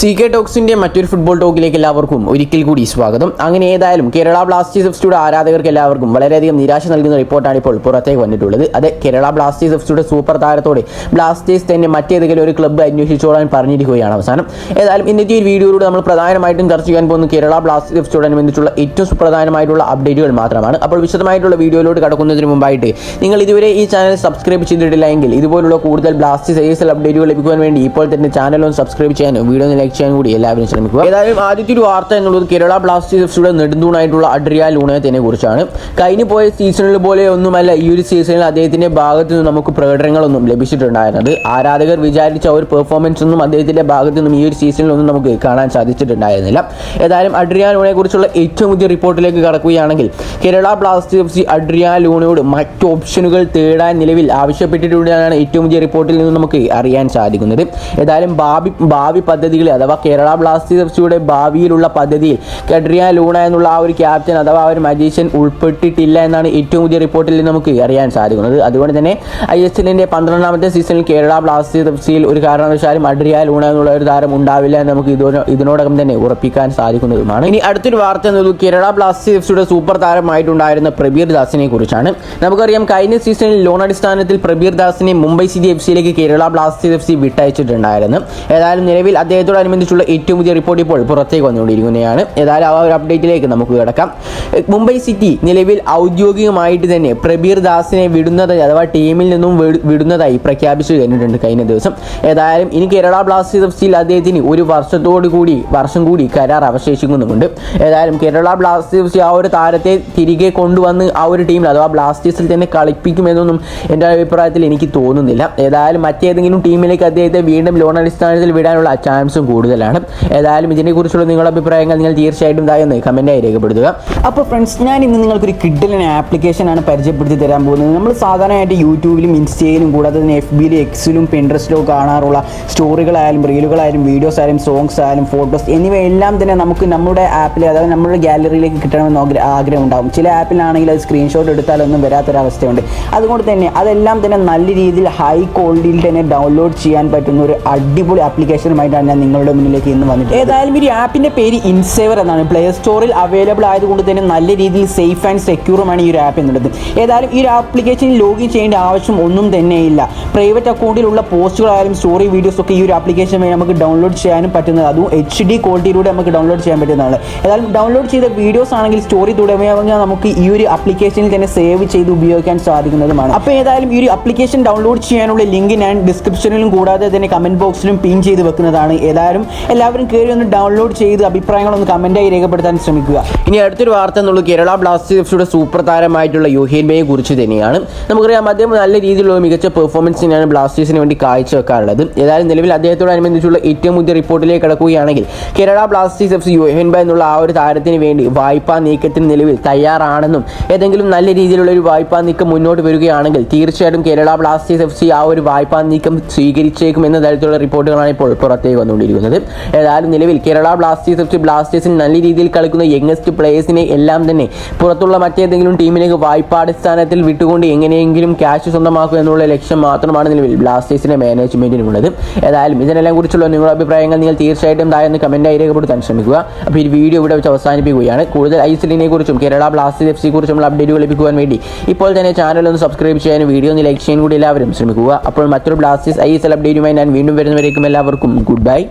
CK ടോക്സിന്റെ മറ്റൊരു football ടോക്കിലേക്ക് എല്ലാവർക്കും ഒരിക്കൽ കൂടി സ്വാഗതം. അങ്ങനെ ഏതായാലും കേരള ബ്ലാസ്റ്റേഴ്സ് എഫ്സിയുടെ ആരാധകർക്ക് എല്ലാവർക്കും വളരെയധികം നിരാശ നൽകുന്ന റിപ്പോർട്ടാണ് ഇപ്പോൾ പുറത്തേക്ക് വന്നിട്ടുള്ളത്. അത് കേരള ബ്ലാസ്റ്റേഴ്സ് എഫ്സിയുടെ സൂപ്പർ താരത്തോടെ ബ്ലാസ്റ്റേഴ്സ് തന്നെ മറ്റേതെങ്കിലും ഒരു ക്ലബ്ബ് അന്വേഷിച്ചോളാൻ പറഞ്ഞിരിക്കുകയാണ് അവസാനം. ഏതായാലും ഇന്നത്തെ ഈ വീഡിയോയിലൂടെ നമ്മൾ പ്രധാനമായിട്ടും ചർച്ച ചെയ്യാൻ പോകുന്ന കേരള ബ്ലാസ്റ്റേഴ്സ് എഫ്സിയോടനുബന്ധിച്ചുള്ള ഏറ്റവും സുപ്രധാനമായിട്ടുള്ള അപ്ഡേറ്റുകൾ മാത്രമാണ്. അപ്പോൾ വിശദമായിട്ടുള്ള വീഡിയോയിലോട്ട് കടക്കുന്നതിന് മുമ്പായിട്ട് നിങ്ങൾ ഇതുവരെ ഈ ചാനൽ സബ്സ്ക്രൈബ് ചെയ്തിട്ടില്ല എങ്കിൽ ഇതുപോലുള്ള കൂടുതൽ ബ്ലാസ്റ്റേഴ്സ് ASL അപ്ഡേറ്റുകൾ ലഭിക്കുവാൻ വേണ്ടി ഇപ്പോൾ തന്നെ ചാനൽ ഒന്ന് സബ്സ്ക്രൈബ് ചെയ്യാനും വീഡിയോ ലൈക്ക് ചെയ്യാൻ കൂടി എല്ലാവരും ശ്രമിക്കുക. ഏതായാലും ആദ്യത്തെ ഒരു വാർത്ത എന്നുള്ളത് കേരള ബ്ലാസ്റ്റേഴ്സ് എഫ്സിയുടെ നെടുന്തൂണായിട്ടുള്ള അഡ്രിയാൻ ലൂണയത്തിനെ കുറിച്ചാണ്. കഴിഞ്ഞു പോയ സീസണിൽ പോലെ ഒന്നുമല്ല ഈ ഒരു സീസണിൽ അദ്ദേഹത്തിന്റെ ഭാഗത്തു നിന്ന് നമുക്ക് പ്രകടനങ്ങളൊന്നും ലഭിച്ചിട്ടുണ്ടായിരുന്നത്. ആരാധകർ വിചാരിച്ച ഒരു പെർഫോമൻസ് ഒന്നും അദ്ദേഹത്തിന്റെ ഭാഗത്തു നിന്നും ഈ ഒരു സീസണിലൊന്നും നമുക്ക് കാണാൻ സാധിച്ചിട്ടുണ്ടായിരുന്നില്ല. ഏതായാലും അഡ്രിയാൻ ലൂണയെ കുറിച്ചുള്ള ഏറ്റവും പുതിയ റിപ്പോർട്ടിലേക്ക് കടക്കുകയാണെങ്കിൽ കേരള ബ്ലാസ്റ്റേഴ്സ് എഫ്സി അഡ്രിയാൻ ലൂണയോട് മറ്റ് ഓപ്ഷനുകൾ തേടാൻ നിലവിൽ ആവശ്യപ്പെട്ടിട്ടുണ്ടെന്നാണ് ഏറ്റവും പുതിയ റിപ്പോർട്ടിൽ നിന്ന് നമുക്ക് അറിയാൻ സാധിക്കുന്നത്. ഏതായാലും ഭാവി പദ്ധതികൾ അഥവാ കേരള ബ്ലാസ്റ്റേഴ്സ് എഫ്സിയുടെ ഭാവിയിലുള്ള പദ്ധതിയിൽ അഡ്രിയാൻ ലൂണ എന്നുള്ള ആ ഒരു ക്യാപ്റ്റൻ അഥവാ ആ ഒരു മജീഷ്യൻ ഉൾപ്പെട്ടിട്ടില്ല എന്നാണ് ഏറ്റവും പുതിയ റിപ്പോർട്ടിൽ നമുക്ക് അറിയാൻ സാധിക്കുന്നത്. അതുകൊണ്ട് തന്നെ ISLന്റെ 12ാമത്തെ സീസണിൽ കേരള ബ്ലാസ്റ്റേഴ്സ് എഫ്സിയിൽ ഒരു കാരണവശാലും അഡ്രിയാൻ ലൂണ എന്നുള്ള ഒരു താരം ഉണ്ടാവില്ല എന്ന് നമുക്ക് ഇതിനോടകം തന്നെ ഉറപ്പിക്കാൻ സാധിക്കുന്നതുമാണ്. ഇനി അടുത്തൊരു വാർത്ത എന്നത് കേരള ബ്ലാസ്റ്റേഴ്സ് എഫ്സിയുടെ സൂപ്പർ താരമായിട്ടുണ്ടായിരുന്ന പ്രബീർ ദാസിനെ കുറിച്ചാണ്. നമുക്കറിയാം കഴിഞ്ഞ സീസണിൽ ലോൺ അടിസ്ഥാനത്തിൽ പ്രബീർ ദാസിനെ മുംബൈ സിറ്റി എഫ്സിയിലേക്ക് കേരള ബ്ലാസ്റ്റേഴ്സ് എഫ്സി വിട്ടയച്ചിട്ടുണ്ടായിരുന്നു. ഏതായാലും നിലവിൽ അദ്ദേഹത്തോടനുബന്ധിച്ചുള്ള ഏറ്റവും പുതിയ റിപ്പോർട്ട് ഇപ്പോൾ പുറത്തേക്ക് വന്നുകൊണ്ടിരിക്കുന്നതാണ്. ഏതായാലും ആ ഒരു അപ്ഡേറ്റിലേക്ക് നമുക്ക് കിടക്കാം. മുംബൈ സിറ്റി നിലവിൽ ഔദ്യോഗികമായിട്ട് തന്നെ പ്രബീർ ദാസിനെ വിടുന്നതായി അഥവാ ടീമിൽ നിന്നും വിടുന്നതായി പ്രഖ്യാപിച്ചു കഴിഞ്ഞിട്ടുണ്ട് കഴിഞ്ഞ ദിവസം. ഏതായാലും ഇനി കേരള ബ്ലാസ്റ്റേഴ്സ് എഫ്സിയിൽ അദ്ദേഹത്തിന് ഒരു വർഷം കൂടി കരാർ അവശേഷിക്കുന്നുമുണ്ട്. ഏതായാലും കേരള ബ്ലാസ്റ്റേഴ്സ് എഫ്സി ആ ഒരു താരത്തെ തിരികെ കൊണ്ടുവന്ന് ആ ഒരു ടീമിൽ അഥവാ ബ്ലാസ്റ്റേഴ്സിൽ തന്നെ കളിപ്പിക്കുമെന്നൊന്നും എൻ്റെ അഭിപ്രായത്തിൽ എനിക്ക് തോന്നുന്നില്ല. ഏതായാലും മറ്റേതെങ്കിലും ടീമിലേക്ക് അദ്ദേഹത്തെ വീണ്ടും ലോൺ അടിസ്ഥാനത്തിൽ വിടാനുള്ള ചാൻസും കൂടുതലാണ്. ഏതായാലും ഇതിനെക്കുറിച്ചുള്ള നിങ്ങളുടെ അഭിപ്രായങ്ങൾ നിങ്ങൾ തീർച്ചയായിട്ടും താഴെ കമൻറ്റായി രേഖപ്പെടുത്തുക. അപ്പോൾ ഫ്രണ്ട്സ്, ഞാൻ ഇന്ന് നിങ്ങൾക്കൊരു കിഡിലൻ ആപ്ലിക്കേഷനാണ് പരിചയപ്പെടുത്തി തരാൻ പോകുന്നത്. നമ്മൾ സാധാരണയായിട്ട് യൂട്യൂബിലും ഇൻസ്റ്റയിലും കൂടാതെ തന്നെ FBയിലും Xയിലും Pinterestലും കാണാറുള്ള സ്റ്റോറികളായാലും റീലുകളായാലും വീഡിയോസ് ആയാലും സോങ്സ് ആയാലും ഫോട്ടോസ് എന്നിവയെല്ലാം തന്നെ നമുക്ക് നമ്മുടെ ആപ്പിൽ അതായത് നമ്മുടെ ഗാലറിയിലേക്ക് കിട്ടണമെന്ന് ആഗ്രഹം ഉണ്ടാകും. ചില ആപ്പിലാണെങ്കിൽ അത് സ്ക്രീൻഷോട്ട് എടുത്താലൊന്നും വരാത്തൊരവസ്ഥയുണ്ട്. അതുകൊണ്ട് തന്നെ അതെല്ലാം തന്നെ നല്ല രീതിയിൽ ഹൈ ക്വാളിറ്റിയിൽ തന്നെ ഡൗൺലോഡ് ചെയ്യാൻ പറ്റുന്ന ഒരു അടിപൊളി ആപ്ലിക്കേഷനുമായിട്ടാണ് ഞാൻ നിങ്ങളുടെ മുന്നിലേക്ക് ഇന്ന് വന്നിട്ട്. ഏതായാലും ഈ ആപ്പിൻ്റെ പേര് ഇൻസേവർ എന്നാണ്. പ്ലേ സ്റ്റോറിൽ അവൈലബിൾ ആയതുകൊണ്ട് തന്നെ നല്ല രീതിയിൽ സേഫ് ആൻഡ് സെക്യൂറുമാണ് ഈ ഒരു ആപ്പ് എന്നുള്ളത്. ഏതായാലും ഈ ഒരു ആപ്ലിക്കേഷനിൽ ലോഗിൻ ചെയ്യേണ്ട ആവശ്യം ഒന്നും തന്നെയില്ല. പ്രൈവറ്റ് അക്കൗണ്ടിലുള്ള പോസ്റ്റുകളായാലും സ്റ്റോറി വീഡിയോസ് ഒക്കെ ഈ ഒരു ആപ്ലിക്കേഷൻ വഴി നമുക്ക് ഡൗൺലോഡ് ചെയ്യാനും പറ്റുന്നത്. അതും HD ക്വാളിറ്റിയിലൂടെ നമുക്ക് ഡൗൺലോഡ് ചെയ്യാൻ പറ്റുന്നതാണ്. ഏതായാലും ഡൗൺലോഡ് ചെയ്ത വീഡിയോസ് ആണെങ്കിൽ സ്റ്റോറി തുടങ്ങിയ നമുക്ക് ഈ ഒരു ആപ്ലിക്കേഷനിൽ തന്നെ സേവ് ചെയ്ത് ഉപയോഗിക്കാൻ സാധിക്കുന്നതുമാണ്. അപ്പോൾ ഏതായാലും ഈ ഒരു ആപ്ലിക്കേഷൻ ഡൗൺലോഡ് ചെയ്യാനുള്ള ലിങ്ക് ഞാൻ ഡിസ്ക്രിപ്ഷനിലും കൂടാതെ തന്നെ കമൻറ്റ് ബോക്സിലും പിൻ ചെയ്ത് വെക്കുന്നതാണ്. ഏതായാലും എല്ലാവരും കയറി ഒന്ന് ഡൗൺലോഡ് ചെയ്ത് അഭിപ്രായങ്ങളൊന്ന് കമൻറ്റായി രേഖപ്പെടുത്താൻ ശ്രമിക്കുക. ഇനി അടുത്തൊരു വാർത്ത എന്നുള്ളത് കേരള ബ്ലാസ്റ്റേഴ്സ് എഫ്സിയുടെ സൂപ്പർ താരമായിട്ടുള്ള യോഹേൻ ബേയെ കുറിച്ച് തന്നെയാണ്. നമുക്കറിയാം അദ്ദേഹം നല്ല രീതിയിലുള്ള മികച്ച പെർഫോമൻസിനാണ് ബ്ലാസ്റ്റേഴ്സിന് വേണ്ടി കാഴ്ചവെക്കാറുള്ളത്. ഏതായാലും നിലവിൽ അദ്ദേഹത്തോടനുബന്ധിച്ചുള്ള ഏറ്റവും പുതിയ റിപ്പോർട്ടിലേക്ക് കടക്കുകയാണെങ്കിൽ കേരള ബ്ലാസ്റ്റേഴ്സ് എഫ്സി യോഹേൻ ബേ എന്നുള്ള ആ ഒരു താരത്തിന് വേണ്ടി വായ്പാ നീക്കത്തിന് നിലവിൽ തയ്യാറാണെന്നും ഏതെങ്കിലും നല്ല രീതിയിലുള്ള ഒരു വായ്പാ നീക്കം മുന്നോട്ട് വരികയാണെങ്കിൽ തീർച്ചയായിട്ടും കേരള ബ്ലാസ്റ്റേഴ്സ് എഫ്സി ആ ഒരു വായ്പാ നീക്കം സ്വീകരിച്ചേക്കും എന്ന തരത്തിലുള്ള റിപ്പോർട്ടുകളാണ് ഇപ്പോൾ പുറത്തേക്ക് വന്നുകൊണ്ടിരിക്കുന്നത്. ഏതായാലും നിലവിൽ കേരള ബ്ലാസ്റ്റേഴ്സ് എഫ്സി ബ്ലാസ്റ്റേഴ്സിന് നല്ല രീതിയിൽ കളിക്കുന്ന യങ്ങസ്റ്റ് പ്ലേയേഴ്സിനെ എല്ലാം തന്നെ പുറത്തുള്ള മറ്റേതെങ്കിലും ടീമിലേക്ക് വായ്പാടിസ്ഥാനത്തിൽ വിട്ടുകൊണ്ട് എങ്ങനെയെങ്കിലും ക്യാഷ് സ്വന്തമാക്കുക എന്നുള്ള ലക്ഷ്യം മാത്രമാണ് നിലവിൽ ബ്ലാസ്റ്റേഴ്സിന്റെ മാനേജ്മെന്റിനുള്ളത്. ഏതായാലും ഇതിനെല്ലാം കുറിച്ചുള്ള നിങ്ങളുടെ അഭിപ്രായങ്ങൾ നിങ്ങൾ തീർച്ചയായിട്ടും താഴെ കമന്റായി രേഖപ്പെടുത്താൻ ശ്രമിക്കുക. അപ്പോൾ ഈ വീഡിയോ ഇവിടെ വെച്ച് അവസാനിപ്പിക്കുകയാണ്. കൂടുതൽ ISLനെ കുറിച്ചും കേരള ബ്ലാസ്റ്റേഴ്സ് എഫ്സിയെ കുറിച്ചുള്ള അപ്ഡേറ്റുകൾ ലഭിക്കുവാൻ വേണ്ടി ഇപ്പോൾ തന്നെ ചാനൽ ഒന്ന് സബ്സ്ക്രൈബ് ചെയ്യാനും വീഡിയോ ഒന്ന് ലൈക്ക് ചെയ്യാൻ കൂടി എല്ലാവരും ശ്രമിക്കുക. അപ്പോൾ മറ്റൊരു ബ്ലാസ്റ്റേഴ്സ് ISL അപ്ഡേറ്റുമായി ഞാൻ വീണ്ടും വരുന്നവരേക്കും എല്ലാവർക്കും ഗുഡ് ബൈ.